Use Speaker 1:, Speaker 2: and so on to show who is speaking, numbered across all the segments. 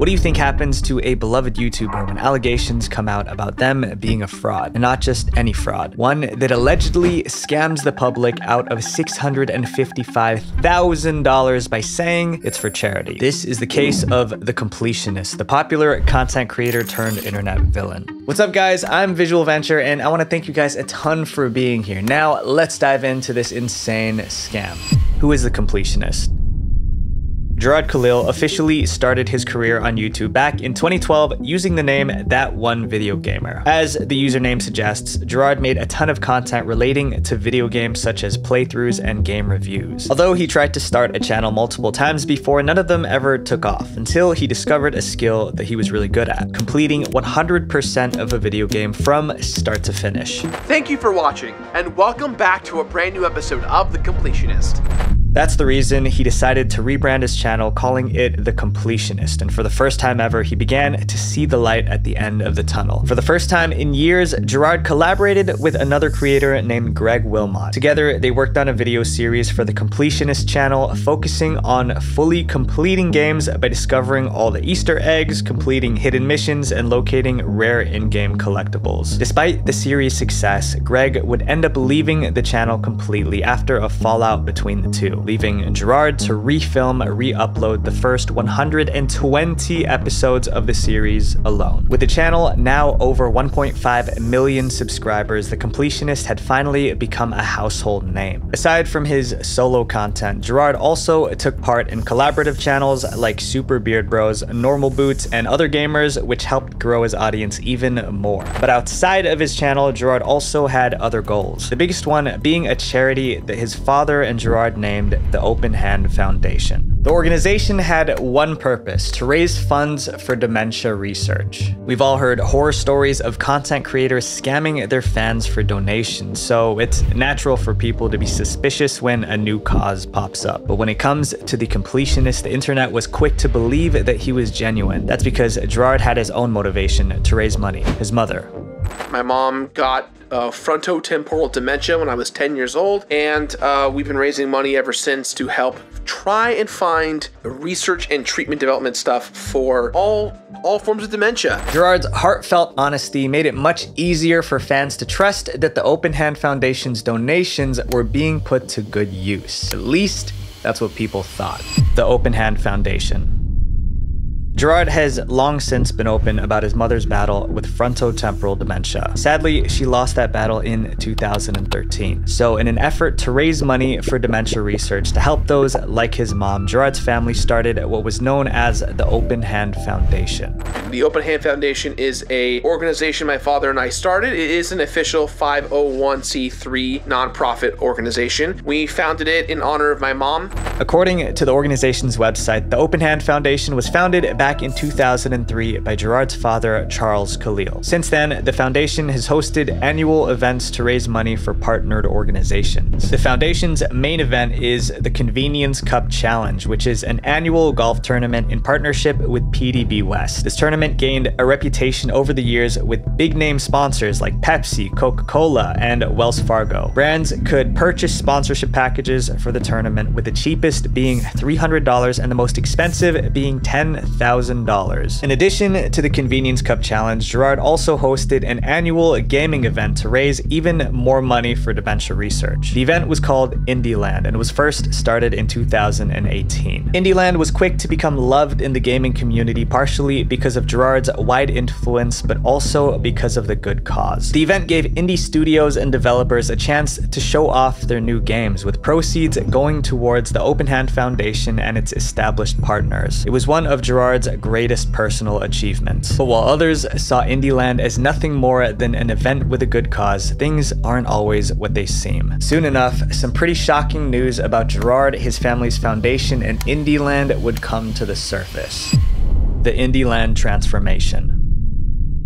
Speaker 1: What do you think happens to a beloved YouTuber when allegations come out about them being a fraud? And not just any fraud, one that allegedly scams the public out of $655,000 by saying it's for charity. This is the case of the completionist, the popular content creator turned internet villain. What's up guys, I'm visualventure and I want to thank you guys a ton for being here. Now let's dive into this insane scam. Who is the completionist? Gerard Khalil officially started his career on YouTube back in 2012 using the name That One Video Gamer. As the username suggests, Gerard made a ton of content relating to video games such as playthroughs and game reviews. Although he tried to start a channel multiple times before, none of them ever took off until he discovered a skill that he was really good at, completing 100% of a video game from start to finish.
Speaker 2: Thank you for watching, and welcome back to a brand new episode of The Completionist.
Speaker 1: That's the reason he decided to rebrand his channel, calling it The Completionist, and for the first time ever, he began to see the light at the end of the tunnel. For the first time in years, Gerard collaborated with another creator named Greg Wilmot. Together, they worked on a video series for The Completionist channel, focusing on fully completing games by discovering all the Easter eggs, completing hidden missions, and locating rare in-game collectibles. Despite the series' success, Greg would end up leaving the channel completely after a fallout between the two, leaving Gerard to refilm, re-upload the first 120 episodes of the series alone. With the channel now over 1.5 million subscribers, The Completionist had finally become a household name. Aside from his solo content, Gerard also took part in collaborative channels like Super Beard Bros, Normal Boots, and other gamers, which helped grow his audience even more. But outside of his channel, Gerard also had other goals. The biggest one being a charity that his father and Gerard named the Openhand Foundation. The organization had one purpose: to raise funds for dementia research. We've all heard horror stories of content creators scamming their fans for donations, so it's natural for people to be suspicious when a new cause pops up. But when it comes to the completionist, the internet was quick to believe that he was genuine. That's because Gerard had his own motivation to raise money: his mother.
Speaker 2: My mom got frontotemporal dementia when I was 10 years old, and we've been raising money ever since to help try and find research and treatment development stuff for all forms of dementia.
Speaker 1: Gerard's heartfelt honesty made it much easier for fans to trust that the Openhand Foundation's donations were being put to good use. At least that's what people thought. The Openhand Foundation. Gerard has long since been open about his mother's battle with frontotemporal dementia. Sadly, she lost that battle in 2013. So in an effort to raise money for dementia research to help those like his mom, Gerard's family started what was known as the Openhand Foundation.
Speaker 2: The Openhand Foundation is an organization my father and I started. It is an official 501c3 nonprofit organization. We founded it in honor of my mom. According
Speaker 1: to the organization's website, the Openhand Foundation was founded back in 2003 by Gerard's father, Charles Khalil. Since then, the foundation has hosted annual events to raise money for partnered organizations. The foundation's main event is the Convenience Cup Challenge, which is an annual golf tournament in partnership with PDB West. This tournament gained a reputation over the years with big-name sponsors like Pepsi, Coca-Cola, and Wells Fargo. Brands could purchase sponsorship packages for the tournament, with the cheapest being $300 and the most expensive being $10,000. In addition to the Convenience Cup Challenge, Gerard also hosted an annual gaming event to raise even more money for dementia research. The event was called Indieland and was first started in 2018. Indieland was quick to become loved in the gaming community, partially because of Gerard's wide influence, but also because of the good cause. The event gave indie studios and developers a chance to show off their new games, with proceeds going towards the Openhand Foundation and its established partners. It was one of Gerard's greatest personal achievements. But while others saw Indieland as nothing more than an event with a good cause, things aren't always what they seem. Soon enough, some pretty shocking news about Gerard, his family's foundation, and Indieland would come to the surface. The Indieland transformation.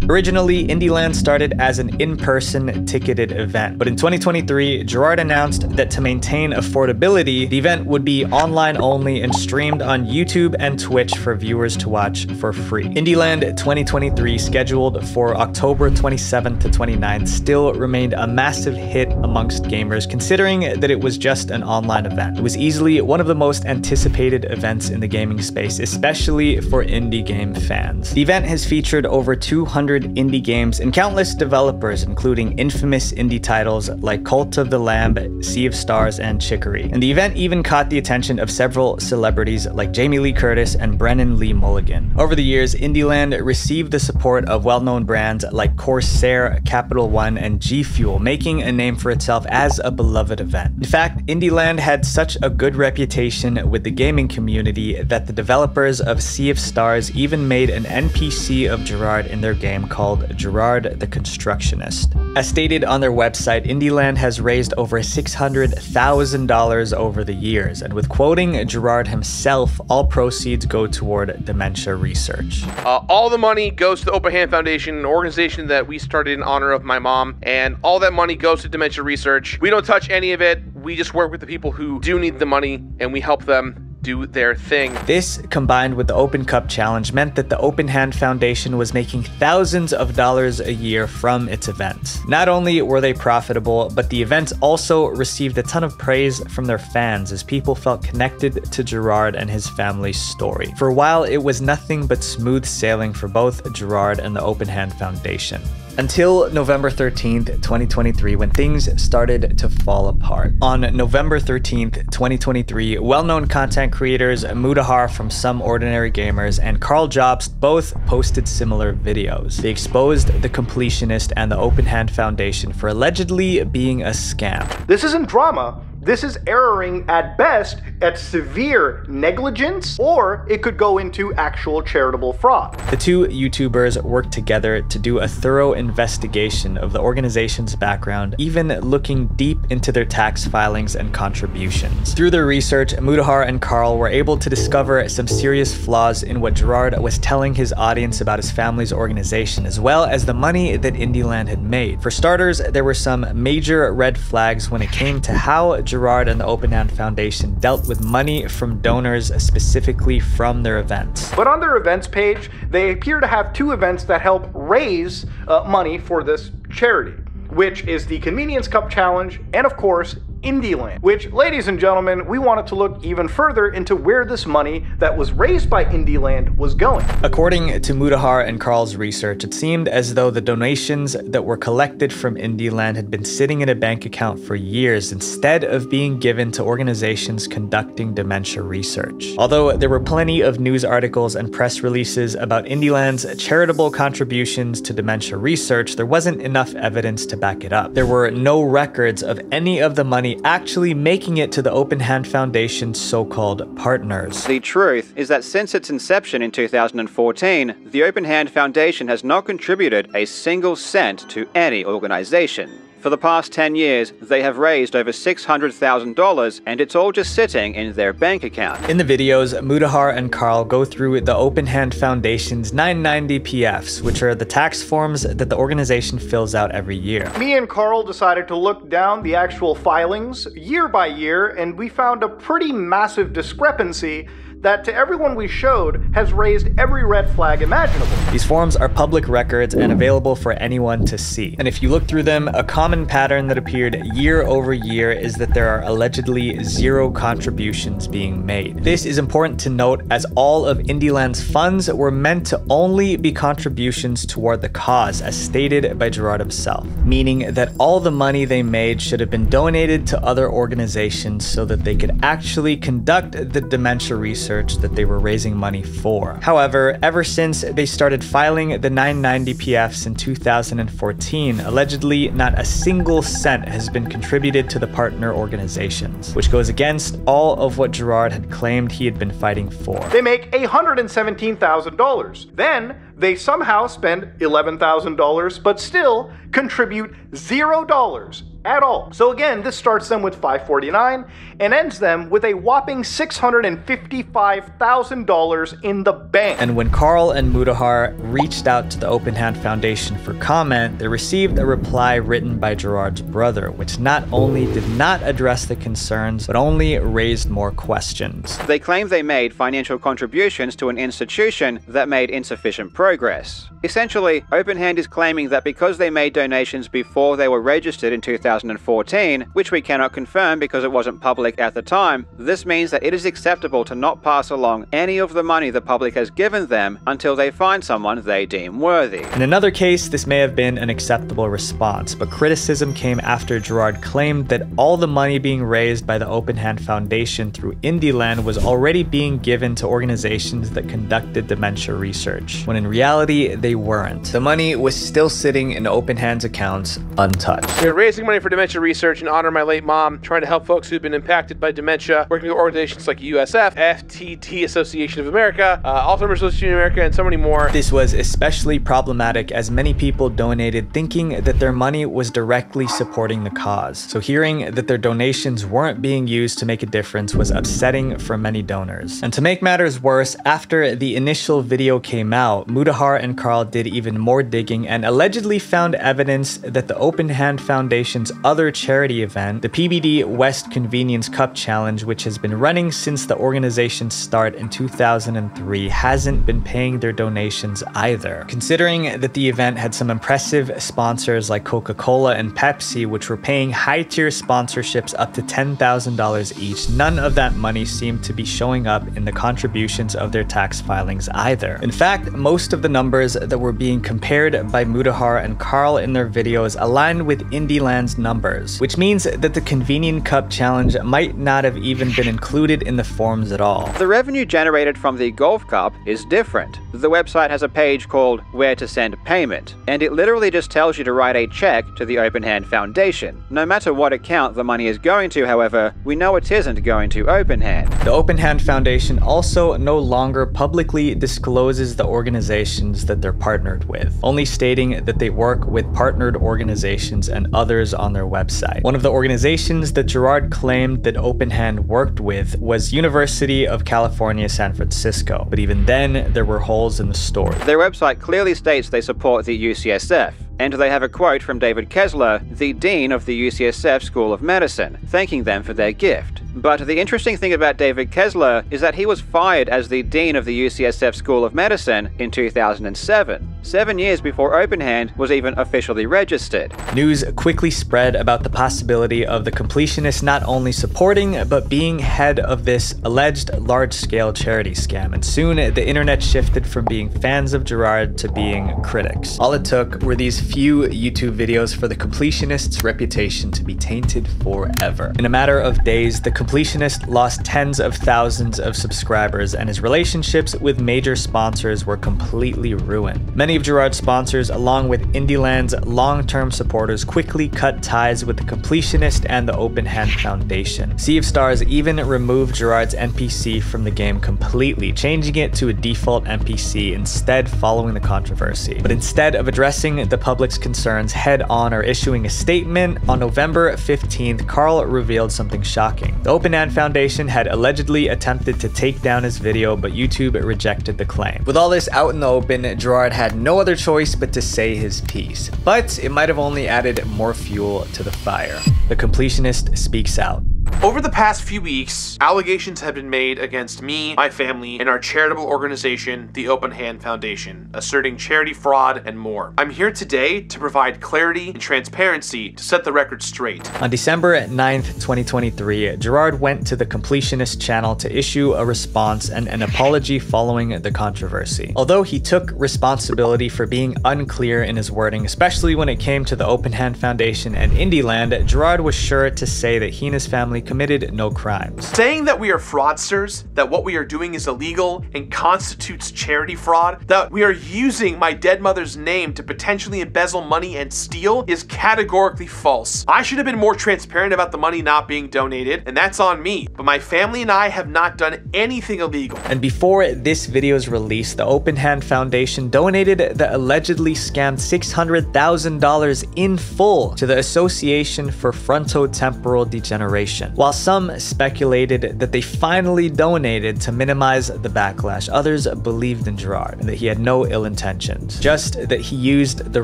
Speaker 1: Originally, Indieland started as an in-person ticketed event, but in 2023, Gerard announced that to maintain affordability, the event would be online only and streamed on YouTube and Twitch for viewers to watch for free. Indieland 2023, scheduled for October 27th to 29th, still remained a massive hit amongst gamers, considering that it was just an online event. It was easily one of the most anticipated events in the gaming space, especially for indie game fans. The event has featured over 200 indie games and countless developers, including infamous indie titles like Cult of the Lamb, Sea of Stars, and Chicory. And the event even caught the attention of several celebrities like Jamie Lee Curtis and Brennan Lee Mulligan. Over the years, Indieland received the support of well-known brands like Corsair, Capital One, and G Fuel, making a name for itself as a beloved event. In fact, Indieland had such a good reputation with the gaming community that the developers of Sea of Stars even made an NPC of Gerard in their game called Gerard the Constructionist. As stated on their website, Indieland has raised over $600,000 over the years, and with quoting Gerard himself, all proceeds go toward dementia research.
Speaker 2: All the money goes to the Openhand Foundation, an organization that we started in honor of my mom, and all that money goes to dementia research. We don't touch any of it. We just work with the people who do need the money, and we help them do their thing.
Speaker 1: This, combined with the Open Cup Challenge, meant that the Openhand Foundation was making thousands of dollars a year from its events. Not only were they profitable, but the events also received a ton of praise from their fans as people felt connected to Gerard and his family's story. For a while, it was nothing but smooth sailing for both Gerard and the Openhand Foundation. Until November 13th, 2023, when things started to fall apart. On November 13th, 2023, well-known content creators Mudahar from Some Ordinary Gamers and Carl Jobst both posted similar videos. They exposed the completionist and the Openhand Foundation for allegedly being a scam.
Speaker 3: This isn't drama. This is erroring at best at severe negligence, or it could go into actual charitable fraud.
Speaker 1: The two YouTubers worked together to do a thorough investigation of the organization's background, even looking deep into their tax filings and contributions. Through their research, Mudahar and Carl were able to discover some serious flaws in what Gerard was telling his audience about his family's organization, as well as the money that Indieland had made. For starters, there were some major red flags when it came to how Gerard and the Openhand Foundation dealt with money from donors, specifically from their events.
Speaker 3: But on their events page, they appear to have two events that help raise money for this charity, which is the Convenience Cup Challenge and, of course, Indieland, which, ladies and gentlemen, we wanted to look even further into where this money that was raised by Indieland was going.
Speaker 1: According to Mudahar and Carl's research, it seemed as though the donations that were collected from Indieland had been sitting in a bank account for years instead of being given to organizations conducting dementia research. Although there were plenty of news articles and press releases about Indieland's charitable contributions to dementia research, there wasn't enough evidence to back it up. There were no records of any of the money actually making it to the Openhand Foundation's so-called partners.
Speaker 4: The truth is that since its inception in 2014, the Openhand Foundation has not contributed a single cent to any organization. For the past 10 years, they have raised over $600,000, and it's all just sitting in their bank account.
Speaker 1: In the videos, Mudahar and Carl go through the Openhand Foundation's 990 PFs, which are the tax forms that the organization fills out every year.
Speaker 3: Me and Carl decided to look down the actual filings year by year, and we found a pretty massive discrepancy that, to everyone we showed, has raised every red flag imaginable.
Speaker 1: These forms are public records and available for anyone to see. And if you look through them, a common pattern that appeared year over year is that there are allegedly zero contributions being made. This is important to note, as all of Indieland's funds were meant to only be contributions toward the cause, as stated by Gerard himself, meaning that all the money they made should have been donated to other organizations so that they could actually conduct the dementia research that they were raising money for. However, ever since they started filing the 990 PFs in 2014, allegedly not a single cent has been contributed to the partner organizations, which goes against all of what Gerard had claimed he had been fighting for.
Speaker 3: They make $117,000. Then they somehow spend $11,000, but still contribute $0 at all. So again, this starts them with $549 and ends them with a whopping $655,000 in the bank.
Speaker 1: And when Carl and Mudahar reached out to the Openhand Foundation for comment, they received a reply written by Gerard's brother, which not only did not address the concerns, but only raised more questions.
Speaker 4: They claimed they made financial contributions to an institution that made insufficient progress. Essentially, Openhand is claiming that because they made donations before they were registered in 2014, which we cannot confirm because it wasn't public at the time, this means that it is acceptable to not pass along any of the money the public has given them until they find someone they deem worthy.
Speaker 1: In another case, this may have been an acceptable response, but criticism came after Gerard claimed that all the money being raised by the Openhand Foundation through Indieland was already being given to organizations that conducted dementia research, when in reality, they weren't. The money was still sitting in Openhand's accounts untouched.
Speaker 2: We're raising money for dementia research in honor of my late mom, trying to help folks who've been impacted by dementia, working with organizations like USF, FTT Association of America, Alzheimer's Association of America, and so many more.
Speaker 1: This was especially problematic as many people donated thinking that their money was directly supporting the cause. So hearing that their donations weren't being used to make a difference was upsetting for many donors. And to make matters worse, after the initial video came out, Mudahar and Carl did even more digging and allegedly found evidence that the Openhand Foundation's other charity event, the PBD West Convenience Cup Challenge, which has been running since the organization's start in 2003, hasn't been paying their donations either. Considering that the event had some impressive sponsors like Coca-Cola and Pepsi, which were paying high-tier sponsorships up to $10,000 each, none of that money seemed to be showing up in the contributions of their tax filings either. In fact, most of the numbers that were being compared by Mudahar and Carl in their videos aligned with Indieland's numbers, which means that the Convenient Cup Challenge might not have even been included in the forms at all.
Speaker 4: The revenue generated from the Golf Cup is different. The website has a page called Where to Send Payment, and it literally just tells you to write a check to the Openhand Foundation. No matter what account the money is going to, however, we know it isn't going to Openhand.
Speaker 1: The Openhand Foundation also no longer publicly discloses the organizations that they're partnered with, only stating that they work with partnered organizations and others on their website. One of the organizations that Gerard claimed that Openhand worked with was University of California, San Francisco, but even then, there were holes in the story.
Speaker 4: Their website clearly states they support the UCSF, and they have a quote from David Kessler, the Dean of the UCSF School of Medicine, thanking them for their gift. But the interesting thing about David Kessler is that he was fired as the Dean of the UCSF School of Medicine in 2007, 7 years before Openhand was even officially registered.
Speaker 1: News quickly spread about the possibility of the completionists not only supporting, but being head of this alleged large-scale charity scam, and soon the internet shifted from being fans of Gerard to being critics. All it took were these few YouTube videos for the completionist's reputation to be tainted forever. In a matter of days, the completionist lost tens of thousands of subscribers, and his relationships with major sponsors were completely ruined. Many of Gerard's sponsors, along with Indieland's long-term supporters, quickly cut ties with the completionist and the Openhand Foundation. Sea of Stars even removed Gerard's NPC from the game completely, changing it to a default NPC instead following the controversy. But instead of addressing the public's concerns head-on or issuing a statement, on November 15th, Carl revealed something shocking. The Openhand Foundation had allegedly attempted to take down his video, but YouTube rejected the claim. With all this out in the open, Gerard had no other choice but to say his piece. But it might have only added more fuel to the fire. The completionist speaks out.
Speaker 2: Over the past few weeks, allegations have been made against me, my family, and our charitable organization, the Openhand Foundation, asserting charity fraud and more. I'm here today to provide clarity and transparency to set the record straight.
Speaker 1: On December 9th, 2023, Gerard went to the Completionist channel to issue a response and an apology following the controversy. Although he took responsibility for being unclear in his wording, especially when it came to the Openhand Foundation and Indieland, Gerard was sure to say that he and his family we committed no crimes.
Speaker 2: Saying that we are fraudsters, that what we are doing is illegal and constitutes charity fraud, that we are using my dead mother's name to potentially embezzle money and steal is categorically false. I should have been more transparent about the money not being donated, and that's on me, but my family and I have not done anything illegal.
Speaker 1: And before this video's release, the Openhand Foundation donated the allegedly scammed $600,000 in full to the Association for Frontotemporal Degeneration. While some speculated that they finally donated to minimize the backlash, others believed in Gerard and that he had no ill intentions, just that he used the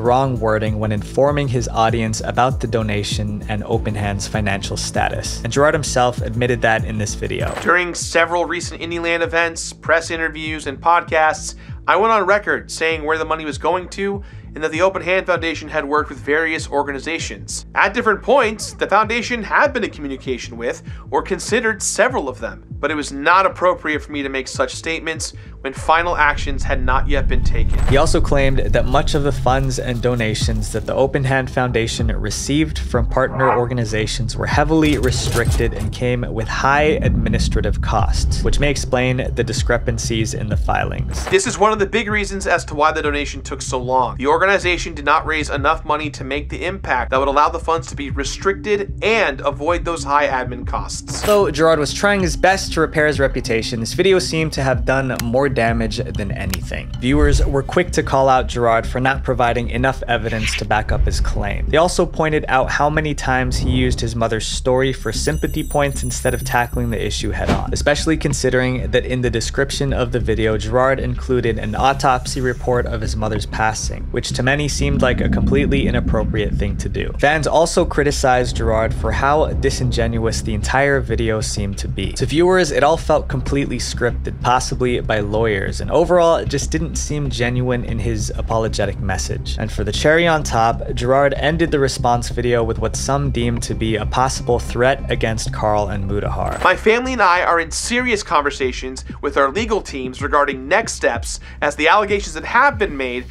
Speaker 1: wrong wording when informing his audience about the donation and Openhand's financial status. And Gerard himself admitted that in this video.
Speaker 2: During several recent Indieland events, press interviews, and podcasts, I went on record saying where the money was going to and that the Openhand Foundation had worked with various organizations. At different points, the foundation had been in communication with or considered several of them, but it was not appropriate for me to make such statements when final actions had not yet been taken.
Speaker 1: He also claimed that much of the funds and donations that the Openhand Foundation received from partner organizations were heavily restricted and came with high administrative costs, which may explain the discrepancies in the filings.
Speaker 2: This is one of the big reasons as to why the donation took so long. The organization did not raise enough money to make the impact that would allow the funds to be restricted and avoid those high admin costs.
Speaker 1: Though Gerard was trying his best to repair his reputation, this video seemed to have done more damage than anything. Viewers were quick to call out Gerard for not providing enough evidence to back up his claim. They also pointed out how many times he used his mother's story for sympathy points instead of tackling the issue head on, especially considering that in the description of the video, Gerard included an autopsy report of his mother's passing, which to many seemed like a completely inappropriate thing to do. Fans also criticized Gerard for how disingenuous the entire video seemed to be. To viewers, it all felt completely scripted, possibly by lawyers, and overall it just didn't seem genuine in his apologetic message. And for the cherry on top, Gerard ended the response video with what some deemed to be a possible threat against Carl and Mudahar.
Speaker 2: My family and I are in serious conversations with our legal teams regarding next steps, as the allegations that have been made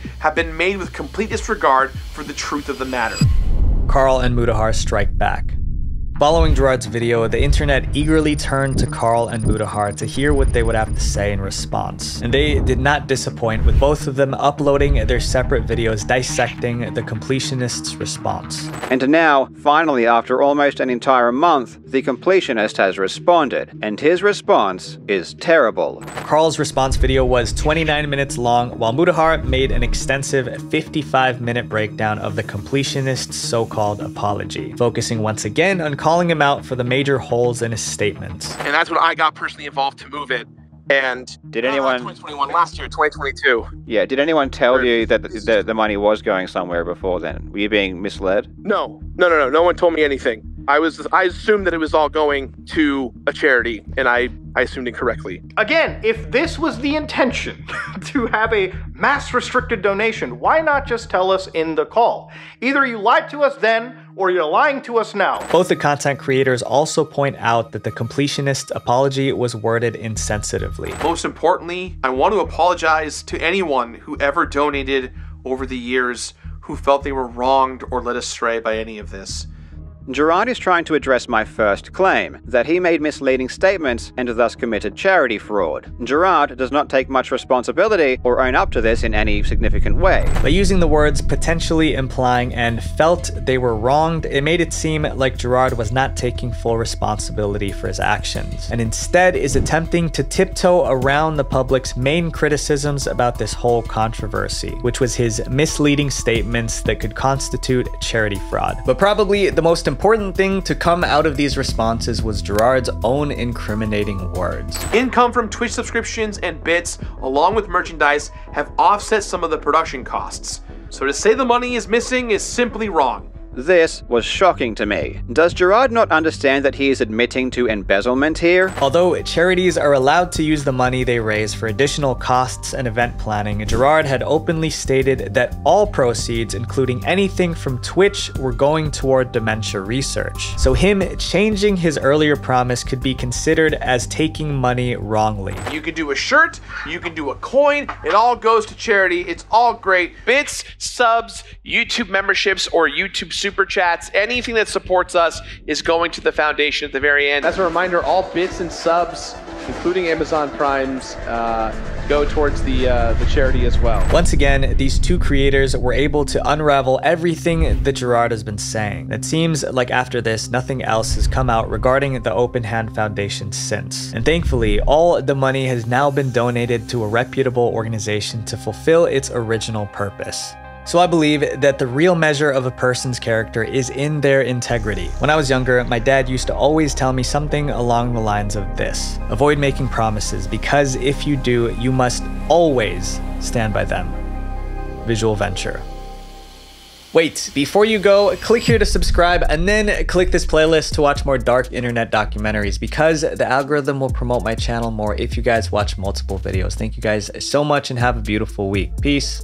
Speaker 2: with complete disregard for the truth of the matter.
Speaker 1: Carl and Mudahar strike back. Following Gerard's video, the internet eagerly turned to Carl and Mudahar to hear what they would have to say in response. And they did not disappoint, with both of them uploading their separate videos dissecting the completionist's response.
Speaker 4: And now, finally, after almost an entire month, the completionist has responded, and his response is terrible.
Speaker 1: Carl's response video was 29 minutes long, while Mudahar made an extensive 55-minute breakdown of the completionist's so-called apology, focusing once again on calling him out for the major holes in his statements.
Speaker 2: And that's when I got personally involved to move it. And
Speaker 4: did anyone
Speaker 2: 2021 last year, 2022.
Speaker 4: Yeah, did anyone tell you that the money was going somewhere before then? Were you being misled?
Speaker 2: No one told me anything. I assumed that it was all going to a charity, and I assumed incorrectly.
Speaker 3: Again, if this was the intention to have a mass restricted donation, why not just tell us in the call? Either you lied to us then, or you're lying to us now.
Speaker 1: Both the content creators also point out that the completionist apology was worded insensitively.
Speaker 2: Most importantly, I want to apologize to anyone who ever donated over the years who felt they were wronged or led astray by any of this.
Speaker 4: Gerard is trying to address my first claim, that he made misleading statements and thus committed charity fraud. Gerard does not take much responsibility or own up to this in any significant way.
Speaker 1: By using the words potentially implying and felt they were wronged, it made it seem like Gerard was not taking full responsibility for his actions, and instead is attempting to tiptoe around the public's main criticisms about this whole controversy, which was his misleading statements that could constitute charity fraud. But probably the most important thing to come out of these responses was Gerard's own incriminating words.
Speaker 2: Income from Twitch subscriptions and bits, along with merchandise, have offset some of the production costs. So to say the money is missing is simply wrong.
Speaker 4: This was shocking to me. Does Gerard not understand that he is admitting to embezzlement here?
Speaker 1: Although charities are allowed to use the money they raise for additional costs and event planning, Gerard had openly stated that all proceeds, including anything from Twitch, were going toward dementia research. So him changing his earlier promise could be considered as taking money wrongly.
Speaker 2: You can do a shirt, you can do a coin, it all goes to charity, it's all great. Bits, subs, YouTube memberships, or YouTube super chats, anything that supports us is going to the foundation at the very end. As a reminder, all bits and subs, including Amazon Primes, go towards the charity as well.
Speaker 1: Once again, these two creators were able to unravel everything that Gerard has been saying. It seems like after this, nothing else has come out regarding the Openhand Foundation since. And thankfully, all the money has now been donated to a reputable organization to fulfill its original purpose. So I believe that the real measure of a person's character is in their integrity. When I was younger, my dad used to always tell me something along the lines of this: avoid making promises, because if you do, you must always stand by them. Visualventure. Wait, before you go, click here to subscribe and then click this playlist to watch more dark internet documentaries, because the algorithm will promote my channel more if you guys watch multiple videos. Thank you guys so much and have a beautiful week. Peace.